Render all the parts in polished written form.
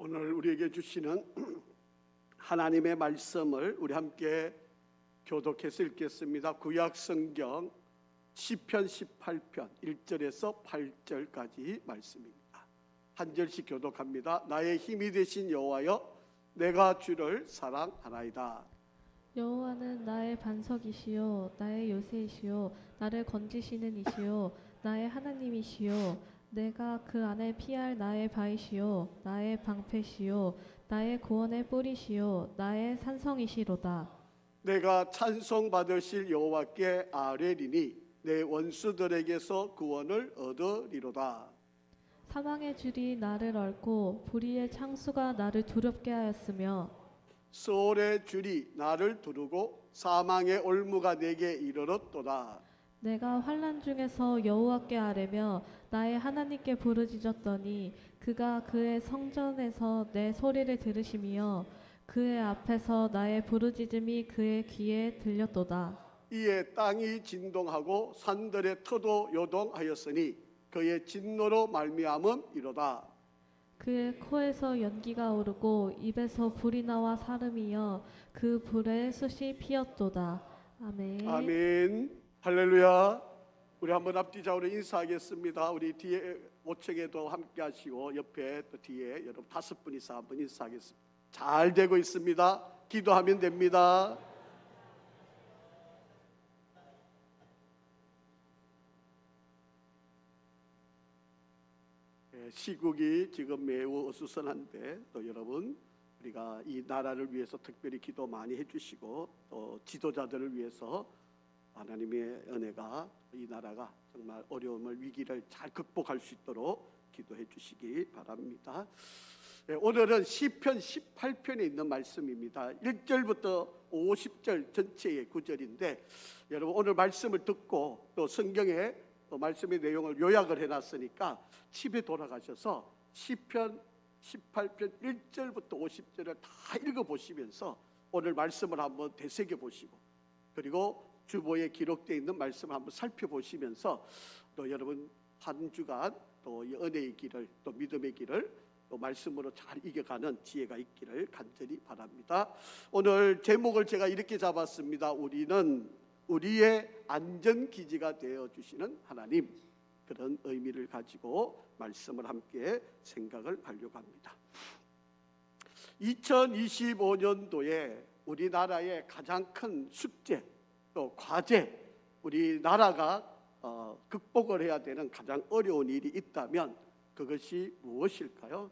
오늘 우리에게 주시는 하나님의 말씀을 우리 함께 교독해서 읽겠습니다. 구약 성경 시편 18편 1절에서 8절까지 말씀입니다. 한 절씩 교독합니다. 나의 힘이 되신 여호와여, 내가 주를 사랑하나이다. 여호와는 나의 반석이시요 나의 요새이시요 나를 건지시는 이시요 나의 하나님이시요 내가 그 안에 피할 나의 바위시요 나의 방패시요 나의 구원의 뿌리시요 나의 산성이시로다. 내가 찬송 받으실 여호와께 아뢰리니 내 원수들에게서 구원을 얻으리로다. 사망의 줄이 나를 얽고 불의의 창수가 나를 두렵게 하였으며 소울의 줄이 나를 두르고 사망의 올무가 내게 이르렀도다. 내가 환난 중에서 여호와께 아뢰며 나의 하나님께 부르짖었더니 그가 그의 성전에서 내 소리를 들으시며 그의 앞에서 나의 부르짖음이 그의 귀에 들렸도다. 이에 땅이 진동하고 산들의 터도 요동하였으니 그의 진노로 말미암음 이로다. 그의 코에서 연기가 오르고 입에서 불이 나와 사름이여 그 불에 숯이 피었도다. 아멘. 아멘. 할렐루야. 우리 한번 앞뒤좌우로 인사하겠습니다. 우리 뒤에 5층에도 함께 하시고 옆에 또 뒤에 여러분 5분 이상 한번 인사하겠습니다. 잘 되고 있습니다. 기도하면 됩니다. 시국이 지금 매우 어수선한데 또 여러분 우리가 이 나라를 위해서 특별히 기도 많이 해주시고 또 지도자들을 위해서 하나님의 은혜가 이 나라가 정말 어려움을 위기를 잘 극복할 수 있도록 기도해 주시기 바랍니다. 오늘은 시편 18편에 있는 말씀입니다. 1절부터 50절 전체의 구절인데 여러분 오늘 말씀을 듣고 또 성경에 또 말씀의 내용을 요약을 해놨으니까 집에 돌아가셔서 시편 18편 1절부터 50절을 다 읽어보시면서 오늘 말씀을 한번 되새겨보시고 그리고 주보에 기록되어 있는 말씀을 한번 살펴보시면서 또 여러분 한 주간 또 이 은혜의 길을 또 믿음의 길을 또 말씀으로 잘 이겨가는 지혜가 있기를 간절히 바랍니다. 오늘 제목을 제가 이렇게 잡았습니다. 우리는 우리의 안전기지가 되어주시는 하나님, 그런 의미를 가지고 말씀을 함께 생각을 하려고 합니다. 2025년도에 우리나라의 가장 큰 숙제 또 과제, 우리나라가 극복을 해야 되는 가장 어려운 일이 있다면 그것이 무엇일까요?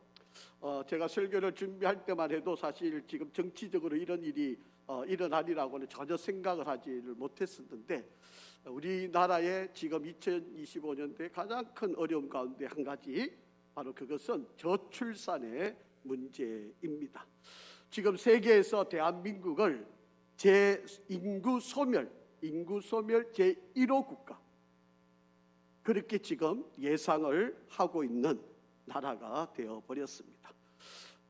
제가 설교를 준비할 때만 해도 사실 지금 정치적으로 이런 일이 일어나리라고는 전혀 생각을 하지를 못했었는데 우리나라의 지금 2025년도에 가장 큰 어려움 가운데 한 가지 바로 그것은 저출산의 문제입니다. 지금 세계에서 대한민국을 인구 소멸 제1호 국가 그렇게 지금 예상을 하고 있는 나라가 되어버렸습니다.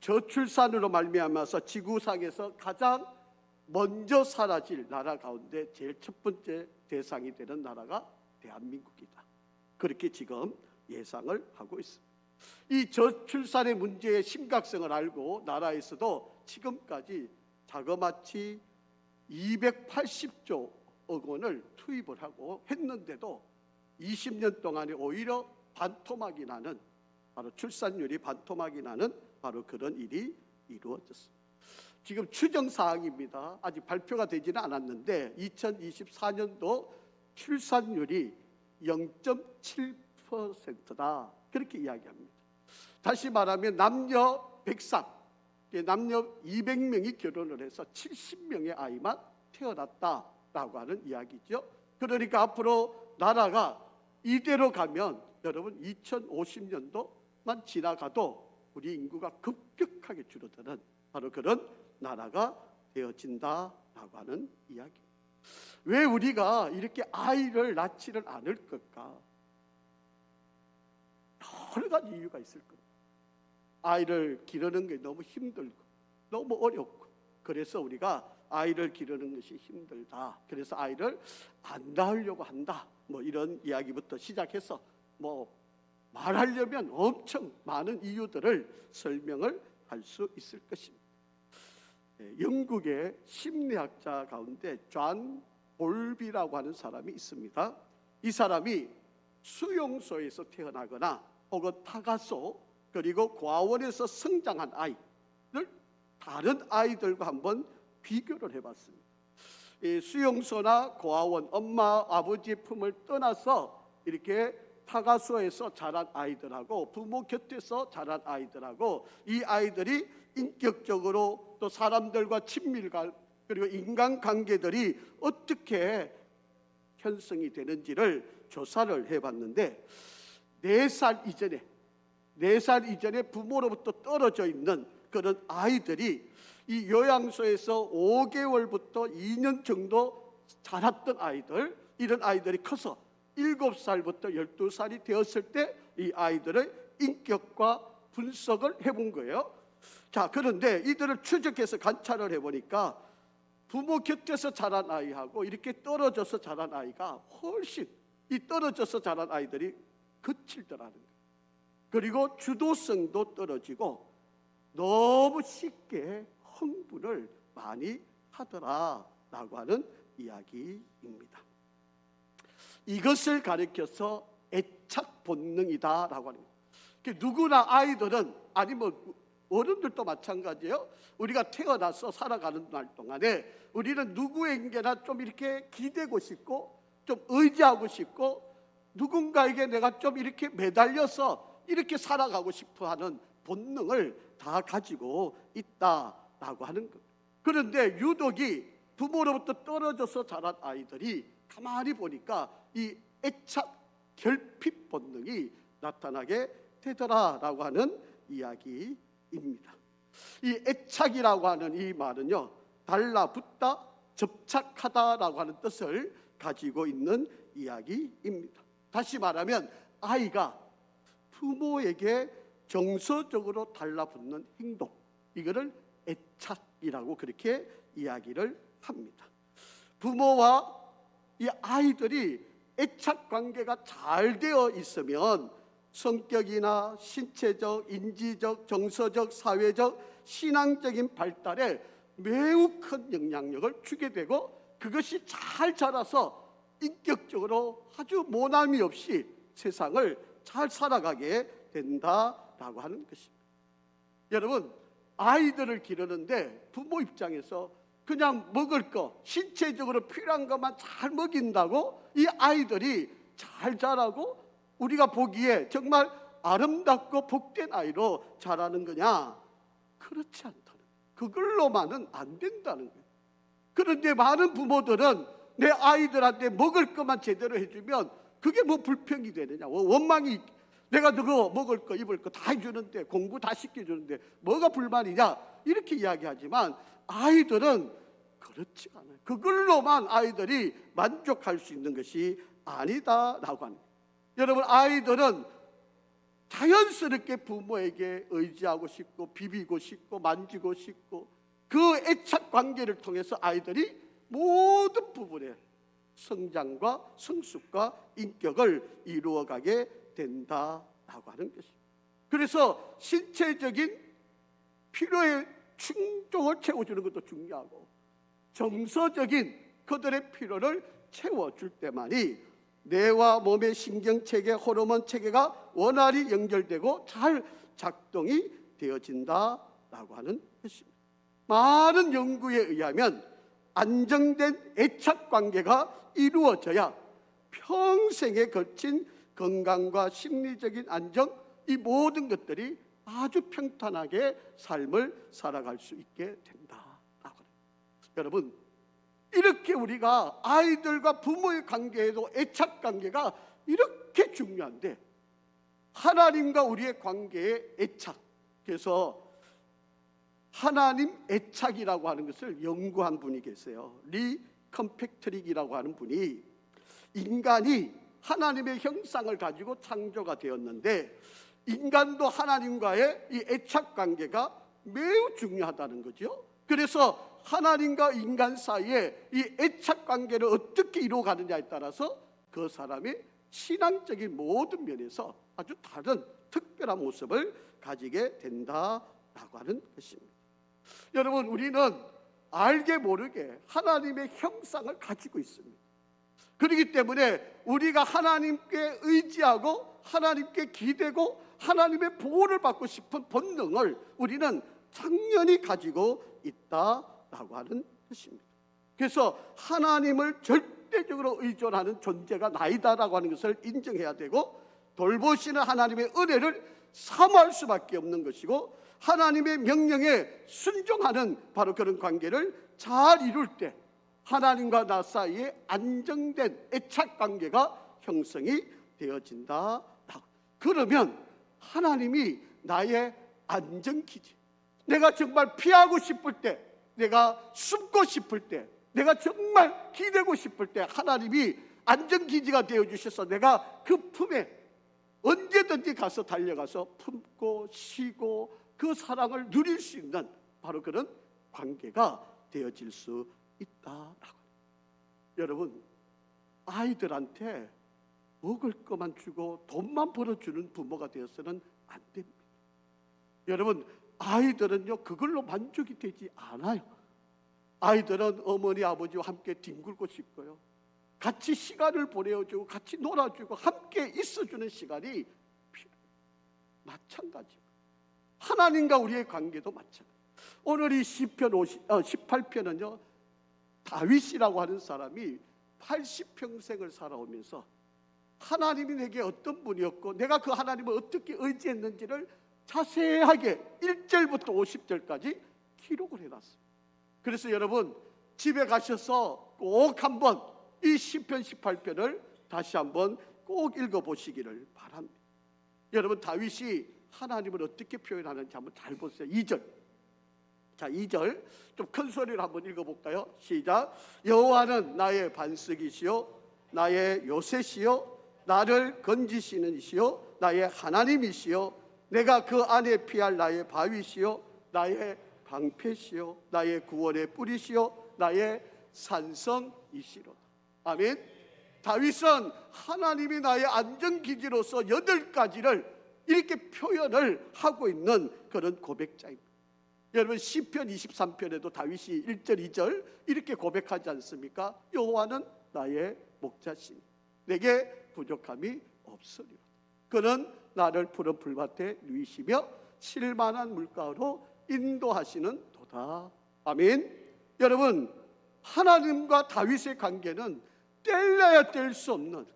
저출산으로 말미암아서 지구상에서 가장 먼저 사라질 나라 가운데 제일 첫 번째 대상이 되는 나라가 대한민국이다. 그렇게 지금 예상을 하고 있습니다. 이 저출산의 문제의 심각성을 알고 나라에서도 지금까지 자그마치 280조 원을 투입을 하고 했는데도 20년 동안에 오히려 반토막이 나는, 바로 출산율이 반토막이 나는 바로 그런 일이 이루어졌습니다. 지금 추정사항입니다. 아직 발표가 되지는 않았는데 2024년도 출산율이 0.7%다 그렇게 이야기합니다. 다시 말하면 남녀 103, 남녀 200명이 결혼을 해서 70명의 아이만 태어났다라고 하는 이야기죠. 그러니까 앞으로 나라가 이대로 가면 여러분 2050년도만 지나가도 우리 인구가 급격하게 줄어드는 바로 그런 나라가 되어진다라고 하는 이야기. 왜 우리가 이렇게 아이를 낳지를 않을 걸까? 여러 가지 이유가 있을 겁니다. 아이를 기르는 게 너무 힘들고 너무 어렵고 그래서 우리가 아이를 기르는 것이 힘들다. 그래서 아이를 안 낳으려고 한다. 뭐 이런 이야기부터 시작해서 뭐 말하려면 엄청 많은 이유들을 설명을 할 수 있을 것입니다. 영국의 심리학자 가운데 존 볼비라고 하는 사람이 있습니다. 이 사람이 수용소에서 태어나거나 혹은 타가소 그리고 고아원에서 성장한 아이를 다른 아이들과 한번 비교를 해봤습니다. 이 수용소나 고아원, 엄마 아버지의 품을 떠나서 이렇게 타가소에서 자란 아이들하고 부모 곁에서 자란 아이들하고 이 아이들이 인격적으로 또 사람들과 친밀감 그리고 인간관계들이 어떻게 형성이 되는지를 조사를 해봤는데 4살 이전에 부모로부터 떨어져 있는 그런 아이들이 이 요양소에서 5개월부터 2년 정도 자랐던 아이들, 이런 아이들이 커서 7살부터 12살이 되었을 때 이 아이들의 인격과 분석을 해본 거예요. 자, 그런데 이들을 추적해서 관찰을 해보니까 부모 곁에서 자란 아이하고 이렇게 떨어져서 자란 아이가 훨씬 이 떨어져서 자란 아이들이 거칠더라는 거예요. 그리고 주도성도 떨어지고 너무 쉽게 흥분을 많이 하더라라고 하는 이야기입니다. 이것을 가리켜서 애착 본능이다라고 하는 거예요. 누구나 아이들은 아니 뭐 어른들도 마찬가지예요. 우리가 태어나서 살아가는 날 동안에 우리는 누구에게나 좀 이렇게 기대고 싶고 좀 의지하고 싶고 누군가에게 내가 좀 이렇게 매달려서 이렇게 살아가고 싶어하는 본능을 다 가지고 있다라고 하는 것. 그런데 유독이 부모로부터 떨어져서 자란 아이들이 가만히 보니까 이 애착 결핍 본능이 나타나게 되더라라고 하는 이야기입니다. 이 애착이라고 하는 이 말은요, 달라붙다, 접착하다라고 하는 뜻을 가지고 있는 이야기입니다. 다시 말하면 아이가 부모에게 정서적으로 달라붙는 행동, 이거를 애착이라고 그렇게 이야기를 합니다. 부모와 이 아이들이 애착 관계가 잘 되어 있으면 성격이나 신체적, 인지적, 정서적, 사회적, 신앙적인 발달에 매우 큰 영향력을 주게 되고 그것이 잘 자라서 인격적으로 아주 모남이 없이 세상을 잘 살아가게 된다라고 하는 것입니다. 여러분, 아이들을 기르는데 부모 입장에서 그냥 먹을 거, 신체적으로 필요한 것만 잘 먹인다고 이 아이들이 잘 자라고 우리가 보기에 정말 아름답고 복된 아이로 자라는 거냐? 그렇지 않다는 거예요. 그걸로만은 안 된다는 거예요. 그런데 많은 부모들은 내 아이들한테 먹을 것만 제대로 해주면 그게 뭐 불평이 되느냐? 원망이 내가 그거 먹을 거 입을 거 다 해주는데 공부 다 시켜주는데 뭐가 불만이냐? 이렇게 이야기하지만 아이들은 그렇지가 않아요. 그걸로만 아이들이 만족할 수 있는 것이 아니다라고 합니다. 여러분, 아이들은 자연스럽게 부모에게 의지하고 싶고 비비고 싶고 만지고 싶고 그 애착 관계를 통해서 아이들이 모든 부분에 성장과 성숙과 인격을 이루어가게 된다라고 하는 것입니다. 그래서 신체적인 필요의 충족을 채워주는 것도 중요하고 정서적인 그들의 필요를 채워줄 때만이 뇌와 몸의 신경체계, 호르몬 체계가 원활히 연결되고 잘 작동이 되어진다라고 하는 것입니다. 많은 연구에 의하면 안정된 애착관계가 이루어져야 평생에 걸친 건강과 심리적인 안정, 이 모든 것들이 아주 평탄하게 삶을 살아갈 수 있게 된다라고 해요. 여러분, 이렇게 우리가 아이들과 부모의 관계에도 애착관계가 이렇게 중요한데 하나님과 우리의 관계의 애착, 그래서 하나님 애착이라고 하는 것을 연구한 분이 계세요. 리 컴팩트릭이라고 하는 분이 인간이 하나님의 형상을 가지고 창조가 되었는데 인간도 하나님과의 이 애착관계가 매우 중요하다는 거죠. 그래서 하나님과 인간 사이에 이 애착관계를 어떻게 이루어가느냐에 따라서 그 사람의 신앙적인 모든 면에서 아주 다른 특별한 모습을 가지게 된다라고 하는 것입니다. 여러분, 우리는 알게 모르게 하나님의 형상을 가지고 있습니다. 그렇기 때문에 우리가 하나님께 의지하고 하나님께 기대고 하나님의 보호를 받고 싶은 본능을 우리는 당연히 가지고 있다라고 하는 것입니다. 그래서 하나님을 절대적으로 의존하는 존재가 나이다라고 하는 것을 인정해야 되고, 돌보시는 하나님의 은혜를 사모할 수밖에 없는 것이고, 하나님의 명령에 순종하는 바로 그런 관계를 잘 이룰 때 하나님과 나 사이에 안정된 애착 관계가 형성이 되어진다. 그러면 하나님이 나의 안정기지, 내가 정말 피하고 싶을 때, 내가 숨고 싶을 때, 내가 정말 기대고 싶을 때 하나님이 안정기지가 되어주셔서 내가 그 품에 언제든지 가서 달려가서 품고 쉬고 그 사랑을 누릴 수 있는 바로 그런 관계가 되어질 수 있다라고. 여러분, 아이들한테 먹을 것만 주고 돈만 벌어주는 부모가 되어서는 안 됩니다. 여러분, 아이들은요 그걸로 만족이 되지 않아요. 아이들은 어머니 아버지와 함께 뒹굴고 싶고요, 같이 시간을 보내어주고 같이 놀아주고 함께 있어주는 시간이 필요해요. 마찬가지고 하나님과 우리의 관계도 마찬가지. 오늘 이 시편 18편은요 다윗이라고 하는 사람이 80평생을 살아오면서 하나님이 내게 어떤 분이었고 내가 그 하나님을 어떻게 의지했는지를 자세하게 1절부터 50절까지 기록을 해놨습니다. 그래서 여러분 집에 가셔서 꼭 한번 이 시편 18편을 다시 한번 꼭 읽어보시기를 바랍니다. 여러분, 다윗이 하나님을 어떻게 표현하는지 한번 잘 보세요. 2절. 자, 2절 좀 큰 소리로 한번 읽어볼까요? 시작. 여호와는 나의 반석이시요 나의 요새시요 나를 건지시는 이시요 나의 하나님이시요 내가 그 안에 피할 나의 바위시요 나의 방패시요 나의 구원의 뿌리시요 나의 산성이시로다. 아멘. 다윗은 하나님이 나의 안정기지로서 8가지를 이렇게 표현을 하고 있는 그런 고백자입니다. 여러분, 시편 23편에도 다윗이 1절 2절 이렇게 고백하지 않습니까? 여호와는 나의 목자시니 내게 부족함이 없으리로다. 그는 나를 푸른 풀밭에 누이시며 쉴만한 물가로 인도하시는 도다. 아멘. 여러분, 하나님과 다윗의 관계는 뗄래야 뗄 수 없는,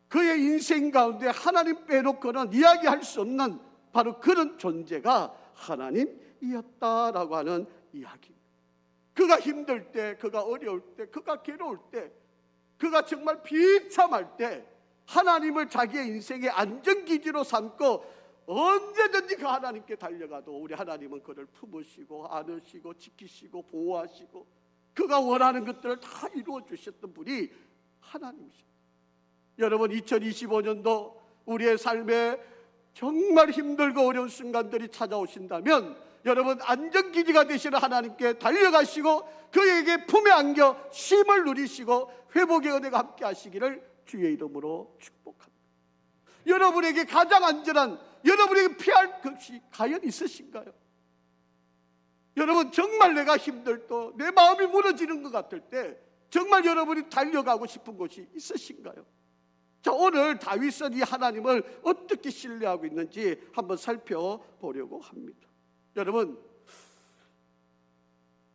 그의 인생 가운데 하나님 빼놓고는 이야기할 수 없는 바로 그런 존재가 하나님이었다라고 하는 이야기입니다. 그가 힘들 때, 그가 어려울 때, 그가 괴로울 때, 그가 정말 비참할 때 하나님을 자기의 인생의 안정기지로 삼고 언제든지 그 하나님께 달려가도 우리 하나님은 그를 품으시고 안으시고 지키시고 보호하시고 그가 원하는 것들을 다 이루어 주셨던 분이 하나님이십니다. 여러분, 2025년도 우리의 삶에 정말 힘들고 어려운 순간들이 찾아오신다면 여러분, 안정기지가 되시는 하나님께 달려가시고 그에게 품에 안겨 쉼을 누리시고 회복의 은혜가 함께 하시기를 주의 이름으로 축복합니다. 여러분에게 가장 안전한, 여러분에게 피할 것이 과연 있으신가요? 여러분, 정말 내가 힘들고 내 마음이 무너지는 것 같을 때 정말 여러분이 달려가고 싶은 곳이 있으신가요? 자, 오늘 다윗은 이 하나님을 어떻게 신뢰하고 있는지 한번 살펴보려고 합니다. 여러분,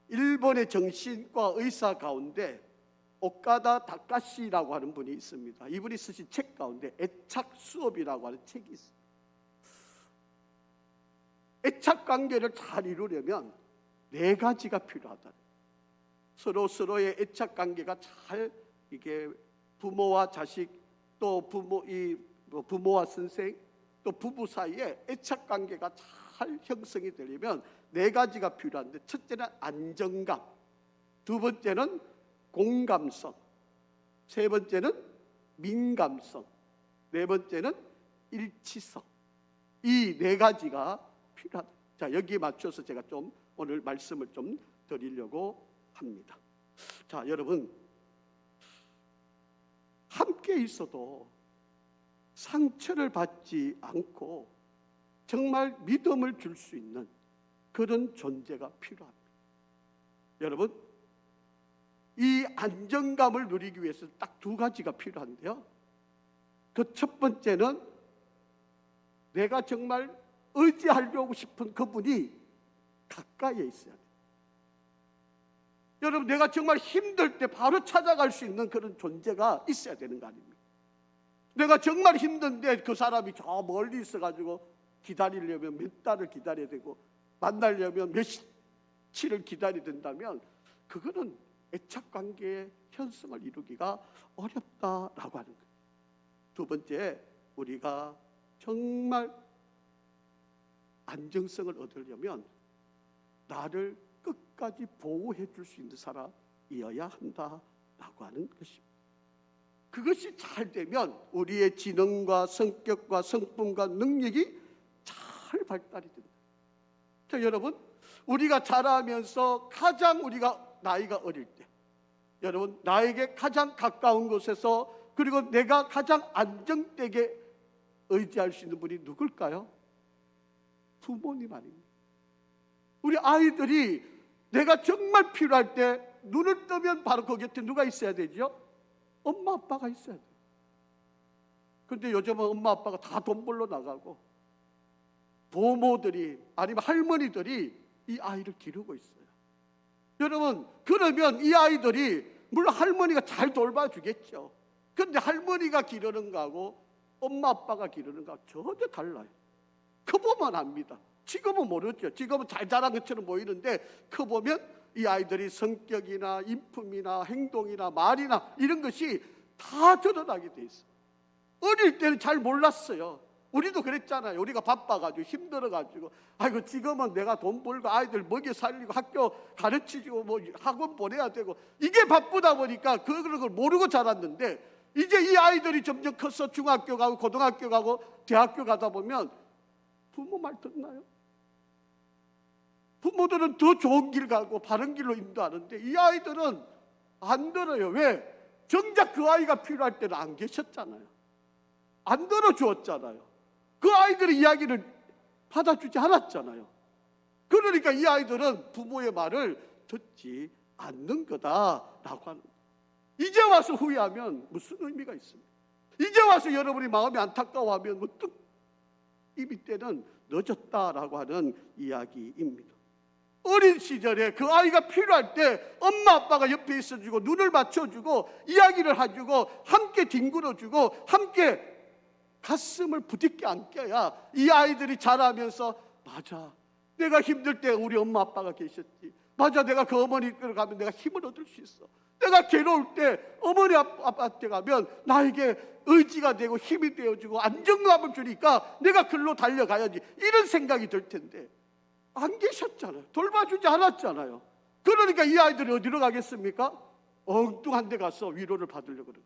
일본의 정신과 의사 가운데 오카다 다카시라고 하는 분이 있습니다. 이분이 쓰신 책 가운데 애착 수업이라고 하는 책이 있습니다. 애착 관계를 잘 이루려면 4가지가 필요하다. 서로의 애착 관계가 잘, 이게 부모와 자식, 또 부모와 선생, 또 부부 사이에 애착 관계가 잘 형성이 되려면 4가지가 필요한데, 첫째는 안정감, 두 번째는 공감성, 세 번째는 민감성, 네 번째는 일치성. 이 4가지가 필요하다. 자, 여기에 맞춰서 제가 좀 오늘 말씀을 좀 드리려고 합니다. 자, 여러분, 함께 있어도 상처를 받지 않고 정말 믿음을 줄 수 있는 그런 존재가 필요합니다. 여러분, 이 안정감을 누리기 위해서 딱 두 가지가 필요한데요. 그 첫 번째는 내가 정말 의지하려고 싶은 그분이 가까이에 있어야 돼요. 여러분, 내가 정말 힘들 때 바로 찾아갈 수 있는 그런 존재가 있어야 되는 거 아닙니까? 내가 정말 힘든데 그 사람이 저 멀리 있어가지고 기다리려면 몇 달을 기다려야 되고 만나려면 며칠을 기다려야 된다면 그거는 애착관계의 현성을 이루기가 어렵다라고 하는 거예요. 두 번째, 우리가 정말 안정성을 얻으려면 나를 끝까지 보호해 줄 수 있는 사람이어야 한다라고 하는 것입니다. 그것이 잘 되면 우리의 지능과 성격과 성품과 능력이 잘 발달이 된다. 자, 여러분, 우리가 자라면서 가장 우리가 나이가 어릴 때, 여러분, 나에게 가장 가까운 곳에서 그리고 내가 가장 안정되게 의지할 수 있는 분이 누굴까요? 부모님 아닙니까? 우리 아이들이 내가 정말 필요할 때 눈을 뜨면 바로 그 곁에 누가 있어야 되죠? 엄마 아빠가 있어야 돼요. 그런데 요즘은 엄마 아빠가 다 돈 벌러 나가고 부모들이 아니면 할머니들이 이 아이를 기르고 있어요. 여러분, 그러면 이 아이들이 물론 할머니가 잘 돌봐주겠죠. 그런데 할머니가 기르는 거하고 엄마 아빠가 기르는 거하고 전혀 달라요. 커보면 압니다. 지금은 모르죠. 지금은 잘 자란 것처럼 보이는데 커보면 이 아이들이 성격이나 인품이나 행동이나 말이나 이런 것이 다 드러나게 돼 있어요. 어릴 때는 잘 몰랐어요. 우리도 그랬잖아요. 우리가 바빠가지고 힘들어가지고 아이고 지금은 내가 돈 벌고 아이들 먹여 살리고 학교 가르치고 뭐 학원 보내야 되고 이게 바쁘다 보니까 그런 걸 모르고 자랐는데 이제 이 아이들이 점점 커서 중학교 가고 고등학교 가고 대학교 가다 보면 부모 말 듣나요? 부모들은 더 좋은 길 가고 바른 길로 인도하는데 이 아이들은 안 들어요. 왜? 정작 그 아이가 필요할 때는 안 계셨잖아요. 안 들어주었잖아요. 그 아이들의 이야기를 받아주지 않았잖아요. 그러니까 이 아이들은 부모의 말을 듣지 않는 거다라고 하는 거예요. 이제 와서 후회하면 무슨 의미가 있습니까? 이제 와서 여러분이 마음이 안타까워하면 이미 때는 늦었다라고 하는 이야기입니다. 어린 시절에 그 아이가 필요할 때 엄마 아빠가 옆에 있어주고 눈을 맞춰주고 이야기를 해주고 함께 뒹굴어주고 함께 가슴을 부딪게 안겨야 이 아이들이 자라면서 맞아, 내가 힘들 때 우리 엄마 아빠가 계셨지. 맞아, 내가 그 어머니께로 가면 내가 힘을 얻을 수 있어. 내가 괴로울 때 어머니 아빠한테 가면 나에게 의지가 되고 힘이 되어주고 안정감을 주니까 내가 글로 달려가야지, 이런 생각이 들 텐데 안 계셨잖아요. 돌봐주지 않았잖아요. 그러니까 이 아이들이 어디로 가겠습니까? 엉뚱한 데 가서 위로를 받으려고 그래요.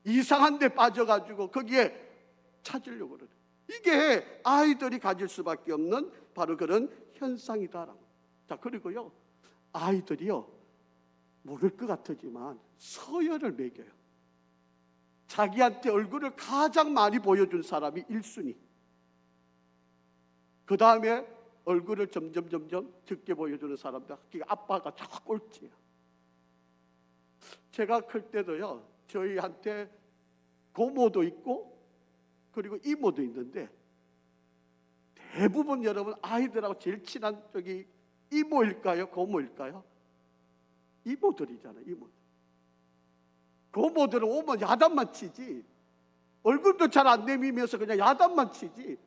이상한 데 빠져가지고 거기에 찾으려고 그래요. 이게 아이들이 가질 수밖에 없는 바로 그런 현상이다라고. 자, 그리고요, 아이들이요, 모를 것 같지만 서열을 매겨요. 자기한테 얼굴을 가장 많이 보여준 사람이 1순위. 그 다음에 얼굴을 점점 적게 보여주는 사람들, 아빠가 다 꼴찌예요. 제가 클 때도요, 저희한테 고모도 있고 그리고 이모도 있는데 대부분 여러분 아이들하고 제일 친한 쪽이 이모일까요? 고모일까요? 이모들이잖아요. 이모들. 고모들은 오면 야단만 치지, 얼굴도 잘 안 내미면서 그냥 야단만 치지,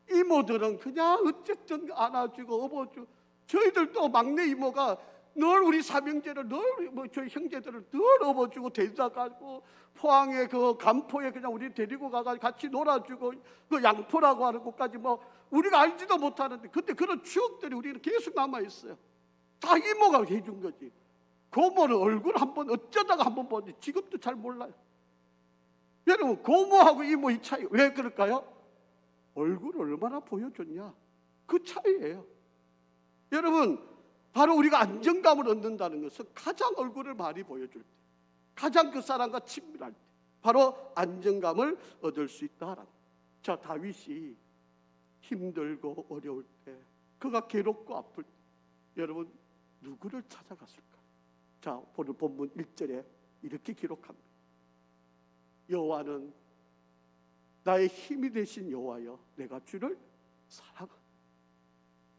이모들은 그냥 어쨌든 안아주고 업어주고, 저희들도 막내 이모가 늘 우리 삼형제를 늘 저희 형제들을 늘 업어주고 데리다 가고 포항에 그 간포에 그냥 우리 데리고 가가지고 같이 놀아주고 그 양포라고 하는 곳까지 뭐 우리가 알지도 못하는데 그때 그런 추억들이 우리는 계속 남아 있어요. 다 이모가 해준 거지. 고모는 얼굴 한번 어쩌다가 한번 보는데 지금도 잘 몰라요. 여러분, 고모하고 이모 이 차이 왜 그럴까요? 얼굴을 얼마나 보여줬냐, 그 차이예요. 여러분, 바로 우리가 안정감을 얻는다는 것은 가장 얼굴을 많이 보여줄 때, 가장 그 사람과 친밀할 때 바로 안정감을 얻을 수 있다라고. 자, 다윗이 힘들고 어려울 때, 그가 괴롭고 아플 때 여러분 누구를 찾아갔을까? 자, 오늘 본문 1절에 이렇게 기록합니다. 여호와는 나의 힘이 되신 여호와여, 내가 주를 사랑한다.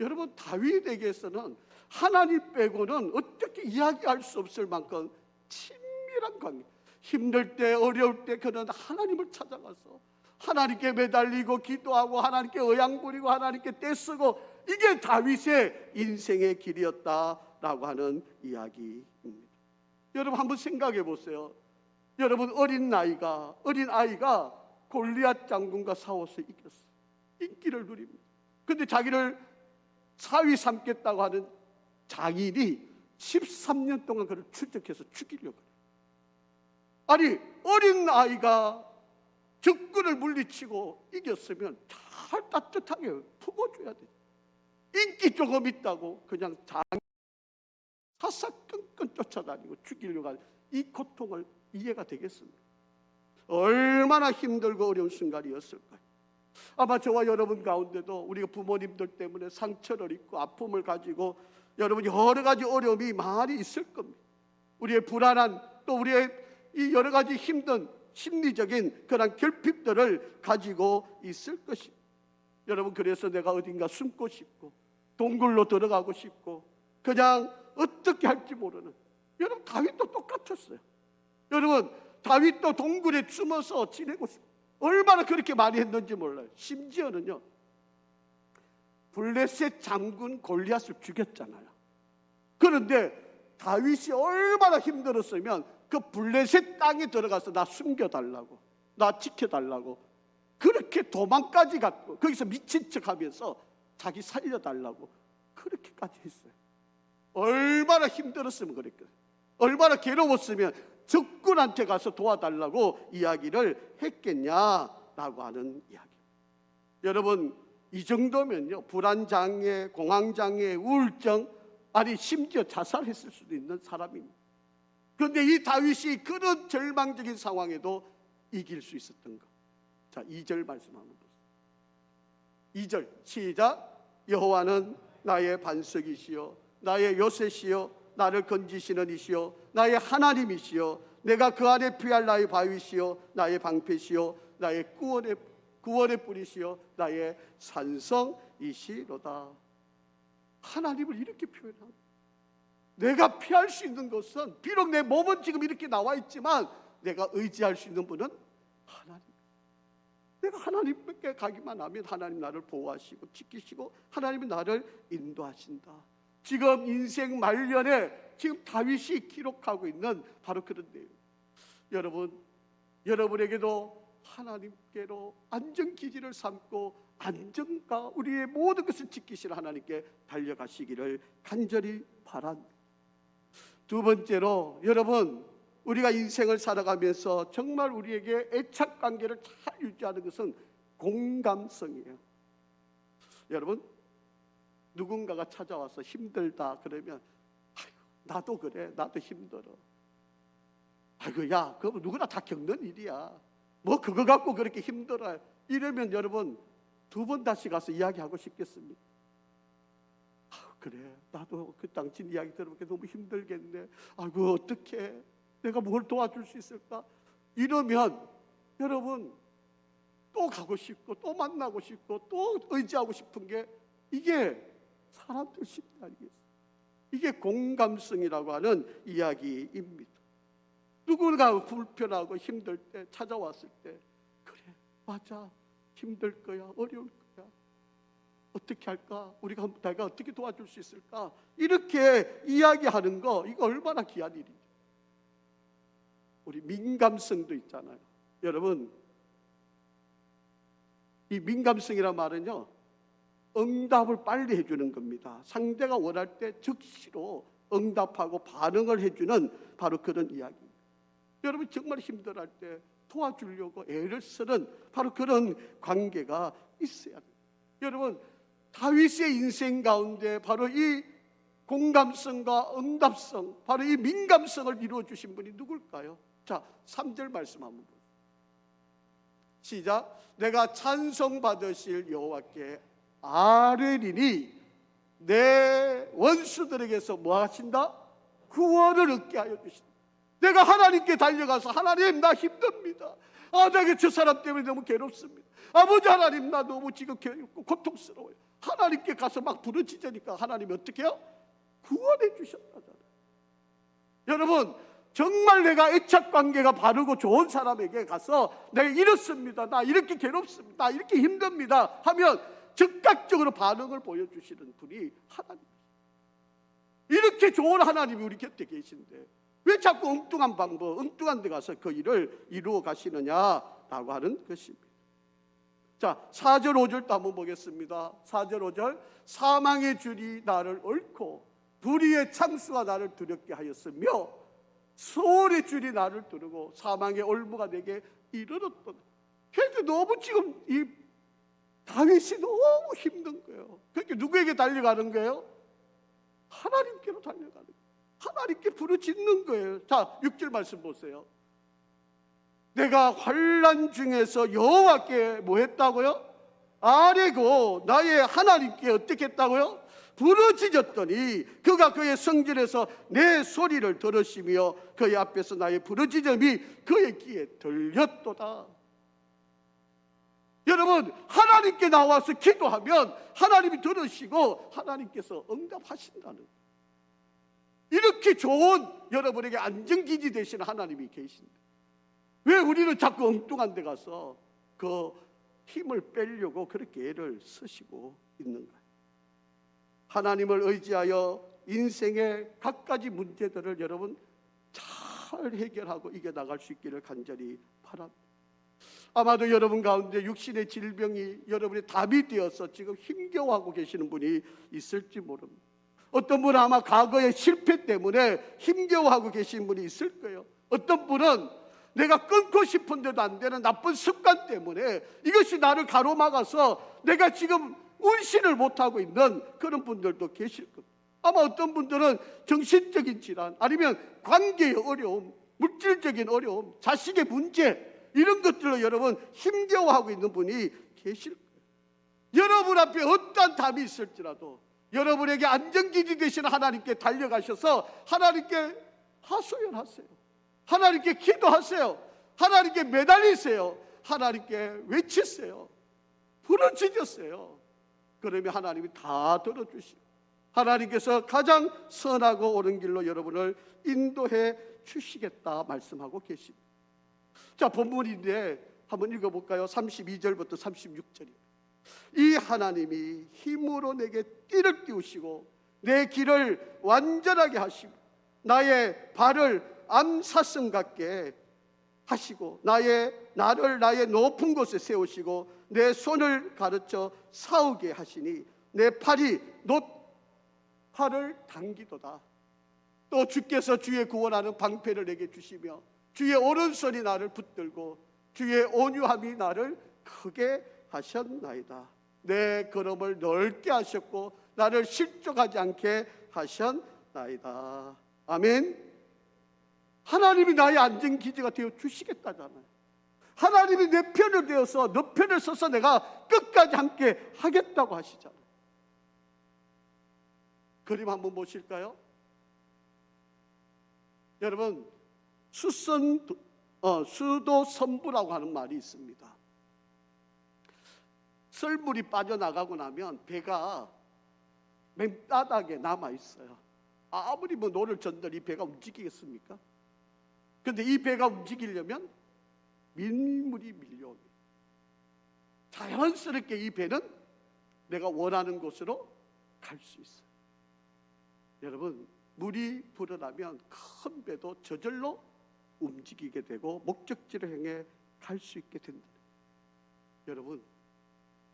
여러분, 다윗에게서는 하나님 빼고는 어떻게 이야기할 수 없을 만큼 친밀한 관계. 힘들 때, 어려울 때 그는 하나님을 찾아가서 하나님께 매달리고 기도하고 하나님께 의양 부리고 하나님께 떼쓰고, 이게 다윗의 인생의 길이었다라고 하는 이야기입니다. 여러분 한번 생각해 보세요. 여러분, 어린 아이가 골리앗 장군과 싸워서 이겼어요. 인기를 누립니다. 근데 자기를 사위 삼겠다고 하는 장인이 13년 동안 그를 추적해서 죽이려고 해요. 아니, 어린 아이가 적군을 물리치고 이겼으면 잘 따뜻하게 품어줘야 돼. 인기 조금 있다고 그냥 사사건건 쫓아다니고 죽이려고 하는 이 고통을 이해가 되겠습니까? 얼마나 힘들고 어려운 순간이었을까요? 아마 저와 여러분 가운데도 우리가 부모님들 때문에 상처를 입고 아픔을 가지고 여러분 여러 가지 어려움이 많이 있을 겁니다. 우리의 불안한, 또 우리의 이 여러 가지 힘든 심리적인 그런 결핍들을 가지고 있을 것입니다. 여러분, 그래서 내가 어딘가 숨고 싶고 동굴로 들어가고 싶고 그냥 어떻게 할지 모르는, 여러분 다윗도 똑같았어요. 여러분, 다윗도 동굴에 숨어서 지내고 싶어요. 얼마나 그렇게 많이 했는지 몰라요. 심지어는요, 블레셋 장군 골리앗을 죽였잖아요. 그런데 다윗이 얼마나 힘들었으면 그 블레셋 땅에 들어가서 나 숨겨달라고, 나 지켜달라고, 그렇게 도망까지 갔고 거기서 미친 척하면서 자기 살려달라고 그렇게까지 했어요. 얼마나 힘들었으면 그랬겠어요. 얼마나 괴로웠으면 적군한테 가서 도와달라고 이야기를 했겠냐라고 하는 이야기. 여러분, 이 정도면요, 불안장애, 공황장애, 우울증, 아니 심지어 자살했을 수도 있는 사람입니다. 그런데 이 다윗이 그런 절망적인 상황에도 이길 수 있었던 것. 자, 2절 말씀 한번 보세요. 2절 시작. 여호와는 나의 반석이시요 나의 요새시요 나를 건지시는 이시요 나의 하나님이시요 내가 그 안에 피할 나의 바위시요 나의 방패시요 나의 구원의 뿌리시요 나의 산성이시로다. 하나님을 이렇게 표현합니다. 내가 피할 수 있는 것은, 비록 내 몸은 지금 이렇게 나와 있지만 내가 의지할 수 있는 분은 하나님. 내가 하나님께 가기만 하면 하나님 나를 보호하시고 지키시고 하나님이 나를 인도하신다. 지금 인생 말년에 지금 다윗이 기록하고 있는 바로 그런 내용. 여러분에게도 하나님께로 안전기지를 삼고 안전과 우리의 모든 것을 지키시는 하나님께 달려가시기를 간절히 바랍니다. 두 번째로, 여러분, 우리가 인생을 살아가면서 정말 우리에게 애착관계를 잘 유지하는 것은 공감성이에요. 여러분, 누군가가 찾아와서 힘들다 그러면 아이고, 나도 그래, 나도 힘들어. 아이고, 야, 그거 누구나 다 겪는 일이야. 뭐 그거 갖고 그렇게 힘들어. 이러면 여러분 두 번 다시 가서 이야기하고 싶겠습니까? 그래, 나도 그 당신 이야기 들어보니까 너무 힘들겠네. 아이고, 어떡해, 내가 뭘 도와줄 수 있을까? 이러면 여러분 또 가고 싶고 또 만나고 싶고 또 의지하고 싶은 게, 이게 사람들 심리 아니겠어요? 이게 공감성이라고 하는 이야기입니다. 누군가 불편하고 힘들 때 찾아왔을 때, 그래, 맞아, 힘들 거야, 어려울 거야, 어떻게 할까? 내가 어떻게 도와줄 수 있을까? 이렇게 이야기하는 거, 이거 얼마나 귀한 일이죠. 우리 민감성도 있잖아요. 여러분, 이 민감성이란 말은요, 응답을 빨리 해주는 겁니다. 상대가 원할 때 즉시로 응답하고 반응을 해주는 바로 그런 이야기입니다. 여러분, 정말 힘들어할 때 도와주려고 애를 쓰는 바로 그런 관계가 있어야 돼요. 여러분, 다윗의 인생 가운데 바로 이 공감성과 응답성, 바로 이 민감성을 이루어 주신 분이 누굴까요? 자, 3절 말씀 한번 보세요. 시작. 내가 찬송 받으실 여호와께 아뢰리니 내 원수들에게서 뭐 하신다? 구원을 얻게 하여 주신다. 내가 하나님께 달려가서 하나님 나 힘듭니다. 내가 저 사람 때문에 너무 괴롭습니다. 아버지 하나님 나 너무 지금 괴롭고 고통스러워요. 하나님께 가서 막 부르짖으니까 하나님이 어떻게 해요? 구원해 주셨다잖아요. 여러분 정말 내가 애착관계가 바르고 좋은 사람에게 가서 내가 이렇습니다. 나 이렇게 괴롭습니다. 나 이렇게 힘듭니다. 하면 즉각적으로 반응을 보여주시는 분이 하나님이에요. 이렇게 좋은 하나님이 우리 곁에 계신데 왜 자꾸 엉뚱한 방법, 엉뚱한 데 가서 그 일을 이루어 가시느냐라고 하는 것입니다. 자, 4절 5절도 한번 보겠습니다. 4절 5절 사망의 줄이 나를 얽고 불의의 창수가 나를 두렵게 하였으며 소울의 줄이 나를 두르고 사망의 올무가 내게 이르렀도다. 그러니까 너무 지금 이 다윗이 너무 힘든 거예요. 그러니까 누구에게 달려가는 거예요? 하나님께로 달려가는 거예요. 하나님께 부르짖는 거예요. 자, 6절 말씀 보세요. 내가 환난 중에서 여호와께 뭐 했다고요? 아뢰고 나의 하나님께 어떻게 했다고요? 부르짖었더니 그가 그의 성전에서 내 소리를 들으시며 그의 앞에서 나의 부르짖음이 그의 귀에 들렸도다. 여러분 하나님께 나와서 기도하면 하나님이 들으시고 하나님께서 응답하신다는 거예요. 이렇게 좋은 여러분에게 안정기지 되시는 하나님이 계신데 왜 우리는 자꾸 엉뚱한 데 가서 그 힘을 빼려고 그렇게 애를 쓰시고 있는가? 하나님을 의지하여 인생의 갖가지 문제들을 여러분 잘 해결하고 이겨나갈 수 있기를 간절히 바랍니다. 아마도 여러분 가운데 육신의 질병이 여러분의 답이 되어서 지금 힘겨워하고 계시는 분이 있을지 모릅니다. 어떤 분은 아마 과거의 실패 때문에 힘겨워하고 계신 분이 있을 거예요. 어떤 분은 내가 끊고 싶은데도 안 되는 나쁜 습관 때문에 이것이 나를 가로막아서 내가 지금 운신을 못하고 있는 그런 분들도 계실 겁니다. 아마 어떤 분들은 정신적인 질환 아니면 관계의 어려움, 물질적인 어려움, 자식의 문제 이런 것들로 여러분 힘겨워하고 있는 분이 계실 거예요. 여러분 앞에 어떠한 답이 있을지라도 여러분에게 안정기지 되시는 하나님께 달려가셔서 하나님께 하소연하세요. 하나님께 기도하세요. 하나님께 매달리세요. 하나님께 외치세요. 부르짖으세요. 그러면 하나님이 다 들어주시고 하나님께서 가장 선하고 옳은 길로 여러분을 인도해 주시겠다 말씀하고 계십니다. 자, 본문인데 한번 읽어볼까요? 32절부터 36절입니다. 이 하나님이 힘으로 내게 띠를 띄우시고 내 길을 완전하게 하시고 나의 발을 암사슴 같게 하시고 나를 나의 높은 곳에 세우시고 내 손을 가르쳐 싸우게 하시니 내 팔이 노팔을 당기도다. 또 주께서 주의 구원하는 방패를 내게 주시며 주의 오른손이 나를 붙들고 주의 온유함이 나를 크게 하셨나이다. 내 걸음을 넓게 하셨고 나를 실족하지 않게 하셨나이다. 아멘. 하나님이 나의 안정기지가 되어 주시겠다잖아요. 하나님이 내 편을 되어서 너 편을 서서 내가 끝까지 함께 하겠다고 하시잖아요. 그림 한번 보실까요? 여러분 수도선부라고 하는 말이 있습니다. 썰물이 빠져나가고 나면 배가 맨바닥에 남아있어요. 아무리 노를 전들 이 배가 움직이겠습니까? 그런데 이 배가 움직이려면 민물이 밀려옵니다. 자연스럽게 이 배는 내가 원하는 곳으로 갈 수 있어요. 여러분 물이 불어나면 큰 배도 저절로 움직이게 되고 목적지를 향해 갈 수 있게 된다. 여러분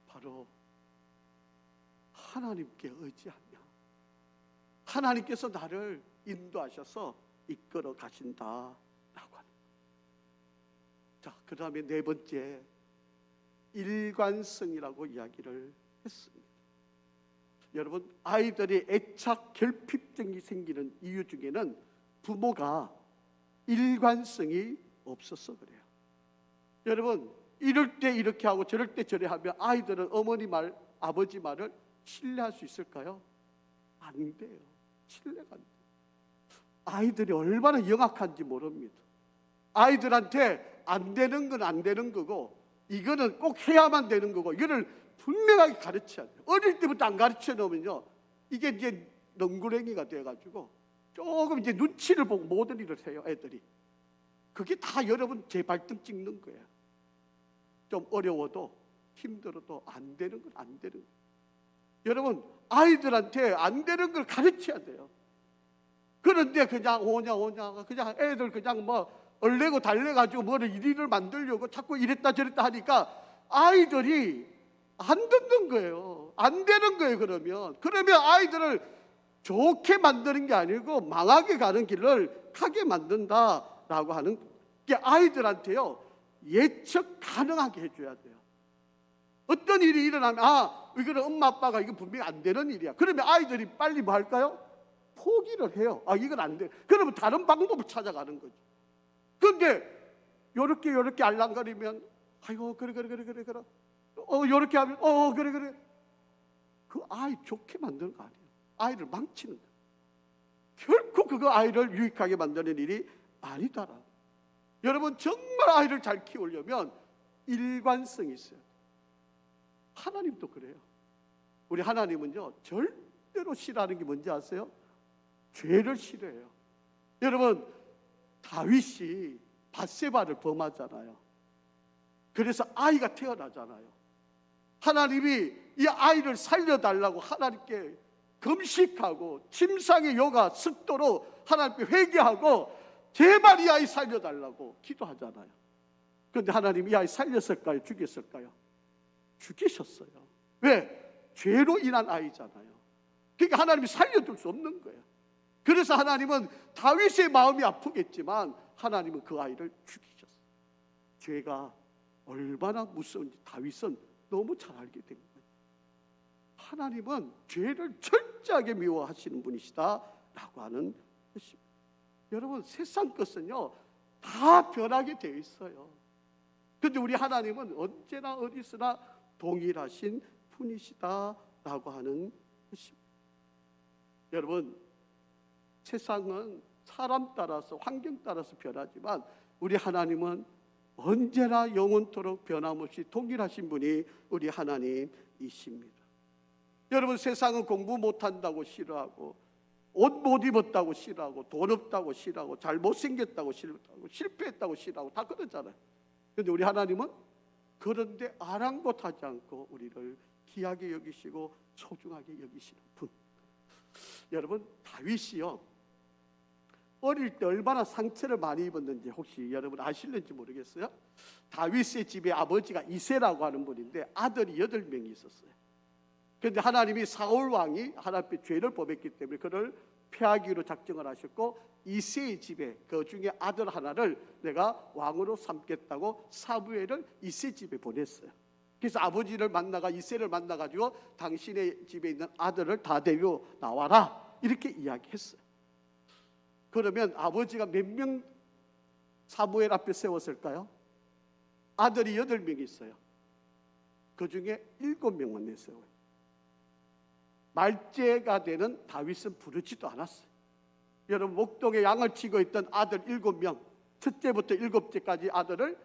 바로 하나님께 의지하며 하나님께서 나를 인도하셔서 이끌어 가신다라고 합니다. 자, 그 다음에 네 번째 일관성이라고 이야기를 했습니다. 여러분 아이들이 애착 결핍증이 생기는 이유 중에는 부모가 일관성이 없어서 그래요. 여러분 이럴 때 이렇게 하고 저럴 때 저래 하면 아이들은 어머니 말 아버지 말을 신뢰할 수 있을까요? 안 돼요. 신뢰가 안 돼요. 아이들이 얼마나 영악한지 모릅니다. 아이들한테 안 되는 건 안 되는 거고, 이거는 꼭 해야만 되는 거고, 이거를 분명하게 가르쳐야 돼요. 어릴 때부터 안 가르쳐 놓으면요, 이게 이제 넝구렁이가 돼가지고 조금 이제 눈치를 보고 모든 일을 해요, 애들이. 그게 다 여러분 제 발등 찍는 거예요. 좀 어려워도 힘들어도 안 되는 건 안 되는 거예요. 여러분, 아이들한테 안 되는 걸 가르쳐야 돼요. 그런데 그냥 오냐 그냥 애들 그냥 뭐 얼레고 달래가지고 뭐를 일을 만들려고 자꾸 이랬다 저랬다 하니까 아이들이 안 듣는 거예요. 안 되는 거예요. 그러면 아이들을 좋게 만드는 게 아니고 망하게 가는 길을 가게 만든다라고 하는 게, 아이들한테요 예측 가능하게 해줘야 돼요. 어떤 일이 일어나면 이거는 엄마 아빠가 이거 분명히 안 되는 일이야. 그러면 아이들이 빨리 뭐 할까요? 포기를 해요. 이건 안 돼. 그러면 다른 방법을 찾아가는 거죠. 그런데 요렇게 알랑거리면 아이고 그래 요렇게 하면 그래 그 아이 좋게 만드는 거 아니에요. 아이를 망치는 거예요. 결코 그거 아이를 유익하게 만드는 일이 아니다라. 여러분, 정말 아이를 잘 키우려면 일관성이 있어요. 하나님도 그래요. 우리 하나님은요 절대로 싫어하는 게 뭔지 아세요? 죄를 싫어해요. 여러분, 다윗이 밧세바를 범하잖아요. 그래서 아이가 태어나잖아요. 하나님이 이 아이를 살려달라고 하나님께 금식하고 침상의 요가 습도로 하나님께 회개하고 제발 이 아이 살려달라고 기도하잖아요. 그런데 하나님이 이 아이 살렸을까요? 죽였을까요? 죽이셨어요. 왜? 죄로 인한 아이잖아요. 그러니까 하나님이 살려둘 수 없는 거예요. 그래서 하나님은 다윗의 마음이 아프겠지만 하나님은 그 아이를 죽이셨어요. 죄가 얼마나 무서운지 다윗은 너무 잘 알게 된 거예요. 하나님은 죄를 철저하게 미워하시는 분이시다라고 하는 것입니다. 여러분, 세상 것은요 다 변하게 되어 있어요. 그런데 우리 하나님은 언제나 어디서나 동일하신 분이시다라고 하는 것입니다. 여러분, 세상은 사람 따라서 환경 따라서 변하지만 우리 하나님은 언제나 영원토록 변함없이 동일하신 분이 우리 하나님이십니다. 여러분, 세상은 공부 못한다고 싫어하고 옷 못 입었다고 싫어하고 돈 없다고 싫어하고 잘 못생겼다고 싫어하고 실패했다고 싫어하고 다 그러잖아요. 그런데 우리 하나님은 그런데 아랑곳하지 않고 우리를 귀하게 여기시고 소중하게 여기시는 분. 여러분, 다윗이요 어릴 때 얼마나 상처를 많이 입었는지 혹시 여러분 아실는지 모르겠어요. 다윗의 집에 아버지가 이새라고 하는 분인데 아들이 8명이 있었어요. 그런데 하나님이 사울 왕이 하나님 앞에 죄를 범했기 때문에 그를 폐하기로 작정을 하셨고 이새의 집에 그 중에 아들 하나를 내가 왕으로 삼겠다고 사무엘을 이새 집에 보냈어요. 그래서 아버지를 만나가 이새를 만나가지고 당신의 집에 있는 아들을 다 데리고 나와라 이렇게 이야기했어요. 그러면 아버지가 몇 명 사무엘 앞에 세웠을까요? 아들이 8명이 있어요. 그 중에 7명만 내세워요. 말제가 되는 다윗은 부르지도 않았어요. 여러분, 목동에 양을 치고 있던 아들 7명, 첫째부터 7째까지 아들을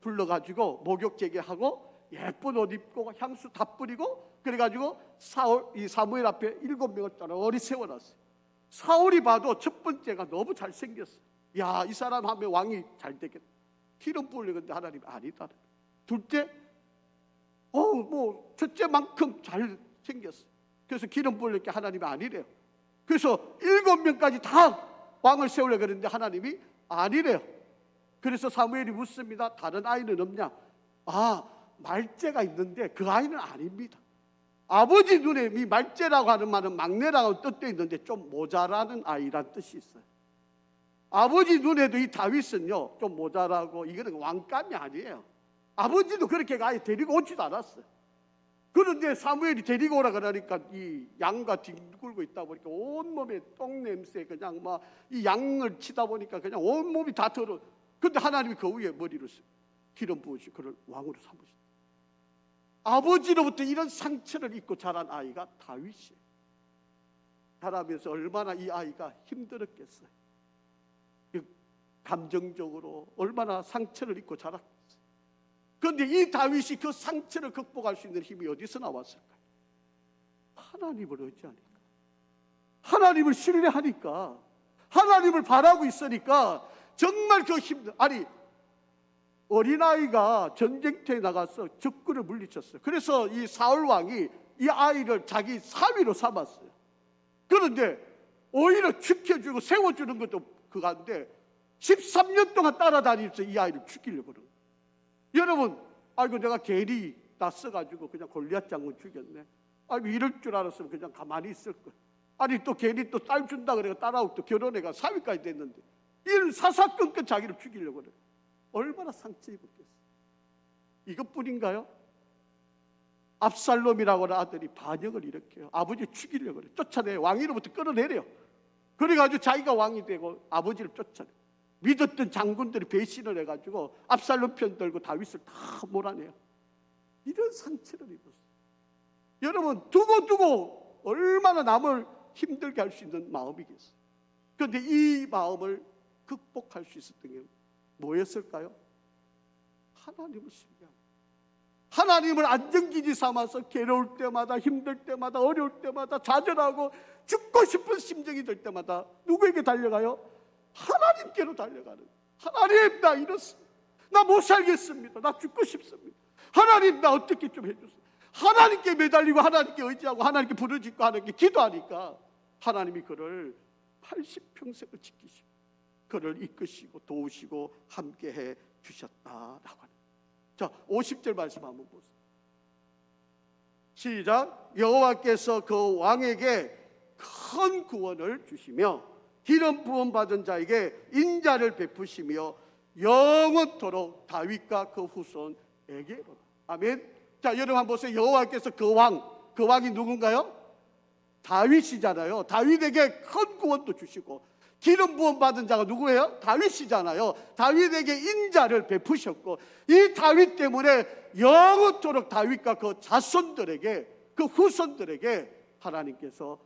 불러가지고 목욕 제게하고 예쁜 옷 입고 향수 다 뿌리고 그래가지고 사무엘 앞에 7명을 따라리 세워놨어요. 사울이 봐도 첫 번째가 너무 잘생겼어요. 야, 이 사람 하면 왕이 잘 되겠다. 기름 부으려는데 하나님 아니다. 둘째, 첫째만큼 잘생겼어요. 그래서 기름 부으려니까 하나님이 아니래요. 그래서 7명까지 다 왕을 세우려고 그랬는데 하나님이 아니래요. 그래서 사무엘이 묻습니다. 다른 아이는 없냐? 말제가 있는데 그 아이는 아닙니다. 아버지 눈에 이 말제라고 하는 말은 막내라고 뜻도 있는데 좀 모자라는 아이란 뜻이 있어요. 아버지 눈에도 이 다윗은요 좀 모자라고 이거는 왕감이 아니에요. 아버지도 그렇게 아예 데리고 오지도 않았어요. 그런데 사무엘이 데리고 오라 그러니까 이 양과 뒹굴고 있다 보니까 온몸에 똥냄새 그냥 막 이 양을 치다 보니까 그냥 온몸이 다 더러. 근데 하나님이 그 위에 머리를 기름 부으시고 그를 왕으로 삼으셨다. 아버지로부터 이런 상처를 입고 자란 아이가 다윗이에요. 자라면서 얼마나 이 아이가 힘들었겠어요. 감정적으로 얼마나 상처를 입고 자랐겠어요. 그런데 이 다윗이 그 상처를 극복할 수 있는 힘이 어디서 나왔을까요? 하나님을 의지하니까, 하나님을 신뢰하니까, 하나님을 바라고 있으니까 정말 그 힘들. 아니, 어린아이가 전쟁터에 나가서 적군을 물리쳤어요. 그래서 이 사울 왕이 이 아이를 자기 사위로 삼았어요. 그런데 오히려 지켜주고 세워주는 것도 그건데 13년 동안 따라다니면서 이 아이를 죽이려고 그러는 거예요. 여러분, 아이고 내가 괜히 낯서가지고 그냥 골리앗 장군 죽였네. 아이고 이럴 줄 알았으면 그냥 가만히 있을 거야. 아니 또 괜히 또 딸 준다 그래가 딸하고 또 결혼해가 사위까지 됐는데 이런 사사건건 자기를 죽이려고 그래. 얼마나 상처 입었겠어. 이것뿐인가요? 압살롬이라고 하는 아들이 반역을 일으켜요. 아버지 죽이려고 그래. 쫓아내요. 왕위로부터 끌어내려요. 그래가지고 자기가 왕이 되고 아버지를 쫓아내요. 믿었던 장군들이 배신을 해가지고 압살롬 편 들고 다윗을 다 몰아내요. 이런 상처를 입었어요. 여러분, 두고두고 얼마나 남을 힘들게 할 수 있는 마음이겠어요. 그런데 이 마음을 극복할 수 있었던 게 뭐였을까요? 하나님을 신뢰하는, 하나님을 안정기지 삼아서 괴로울 때마다, 힘들 때마다, 어려울 때마다, 좌절하고 죽고 싶은 심정이 들 때마다 누구에게 달려가요? 하나님께로 달려가는. 하나님, 나 이렇습니다. 나 못 살겠습니다. 나 죽고 싶습니다. 하나님, 나 어떻게 좀 해주세요. 하나님께 매달리고 하나님께 의지하고 하나님께 부르짖고 하나님께 기도하니까 하나님이 그를 80평생을 지키시고 그를 이끄시고 도우시고 함께해 주셨다라고 하는. 자, 50절 말씀 한번 보세요. 시작. 여호와께서 그 왕에게 큰 구원을 주시며 기름 부음 받은 자에게 인자를 베푸시며 영원토록 다윗과 그 후손에게로다. 아멘. 자, 여러분 한번 보세요. 여호와께서 그 왕이 누군가요? 다윗이잖아요. 다윗에게 큰 구원도 주시고 기름 부음 받은 자가 누구예요? 다윗이잖아요. 다윗에게 인자를 베푸셨고 이 다윗 때문에 영원토록 다윗과 그 자손들에게, 그 후손들에게 하나님께서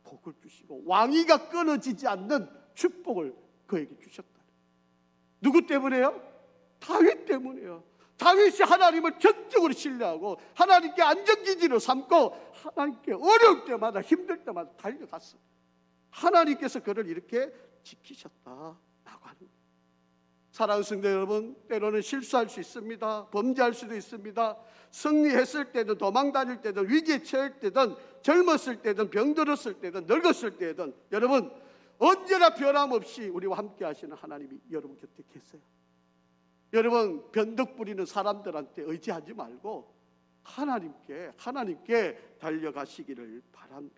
복을 주시고 왕위가 끊어지지 않는 축복을 그에게 주셨다. 누구 때문에요? 다윗 때문에요. 다윗이 하나님을 전적으로 신뢰하고 하나님께 안전기지로 삼고 하나님께 어려울 때마다 힘들 때마다 달려갔어요. 하나님께서 그를 이렇게 지키셨다라고 하는 거예요. 사랑하는 성도 여러분, 때로는 실수할 수 있습니다. 범죄할 수도 있습니다. 승리했을 때든 도망 다닐 때든 위기에 처할 때든 젊었을 때든 병들었을 때든 늙었을 때든 여러분 언제나 변함없이 우리와 함께 하시는 하나님이 여러분 곁에 계세요. 여러분, 변덕 부리는 사람들한테 의지하지 말고 하나님께 달려가시기를 바랍니다.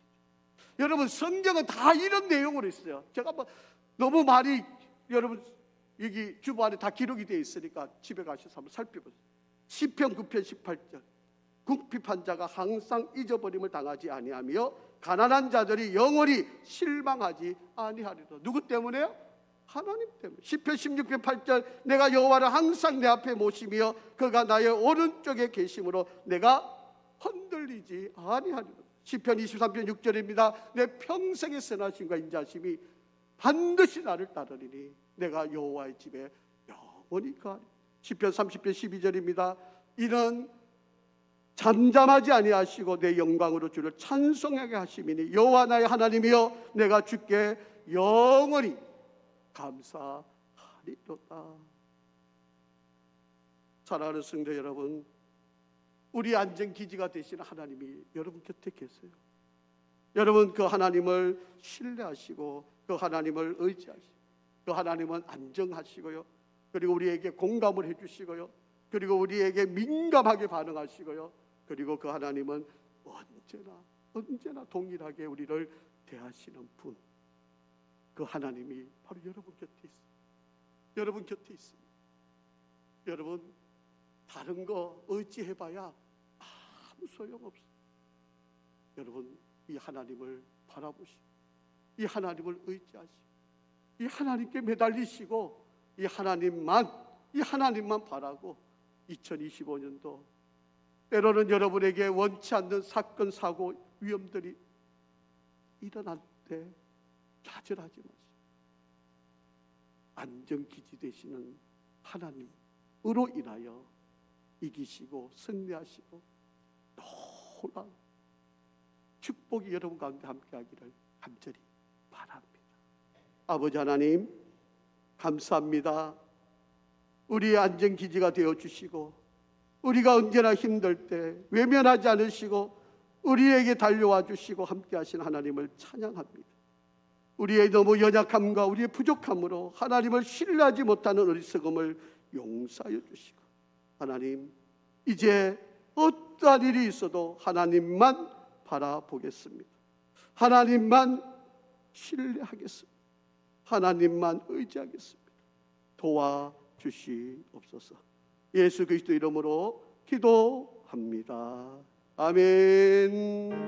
여러분, 성경은 다 이런 내용으로 있어요. 제가 너무 많이 여러분 여기 주보 안에 다 기록이 되어 있으니까 집에 가셔서 한번 살펴보세요. 시편 9편 18절. 궁핍한 자가 항상 잊어버림을 당하지 아니하며 가난한 자들이 영원히 실망하지 아니하리라. 누구 때문에요? 하나님 때문에. 시편 16편 8절. 내가 여호와를 항상 내 앞에 모시며 그가 나의 오른쪽에 계심으로 내가 흔들리지 아니하리라. 시편 23편 6절입니다. 내 평생의 선하심과 인자심이 반드시 나를 따르리니 내가 여호와의 집에 영원히 가리. 시편 30편 12절입니다. 이는 잠잠하지 아니하시고 내 영광으로 주를 찬송하게 하심이니 여호와 나의 하나님이여 내가 주께 영원히 감사하리로다. 사랑하는 성도 여러분, 우리 안전기지가 되시는 하나님이 여러분 곁에 계세요. 여러분 그 하나님을 신뢰하시고 그 하나님을 의지하시고 그 하나님은 안정하시고요, 그리고 우리에게 공감을 해주시고요, 그리고 우리에게 민감하게 반응하시고요, 그리고 그 하나님은 언제나 동일하게 우리를 대하시는 분, 그 하나님이 바로 여러분 곁에 있습니다. 여러분 곁에 있습니다. 여러분 다른 거 의지해봐야 아무 소용없어요. 여러분 이 하나님을 바라보시고 이 하나님을 의지하시고 이 하나님께 매달리시고 이 하나님만 바라고 2025년도 때로는 여러분에게 원치 않는 사건, 사고, 위험들이 일어날 때 좌절하지 마시고 안전기지 되시는 하나님으로 인하여 이기시고 승리하시고 놀라운 축복이 여러분 가운데 함께하기를 간절히 바랍니다. 아버지 하나님 감사합니다. 우리의 안전기지가 되어주시고 우리가 언제나 힘들 때 외면하지 않으시고 우리에게 달려와 주시고 함께하신 하나님을 찬양합니다. 우리의 너무 연약함과 우리의 부족함으로 하나님을 신뢰하지 못하는 어리석음을 용서하여 주시고 하나님 이제 어떠한 일이 있어도 하나님만 바라보겠습니다. 하나님만 신뢰하겠습니다. 하나님만 의지하겠습니다. 도와주시옵소서. 예수 그리스도 이름으로 기도합니다. 아멘.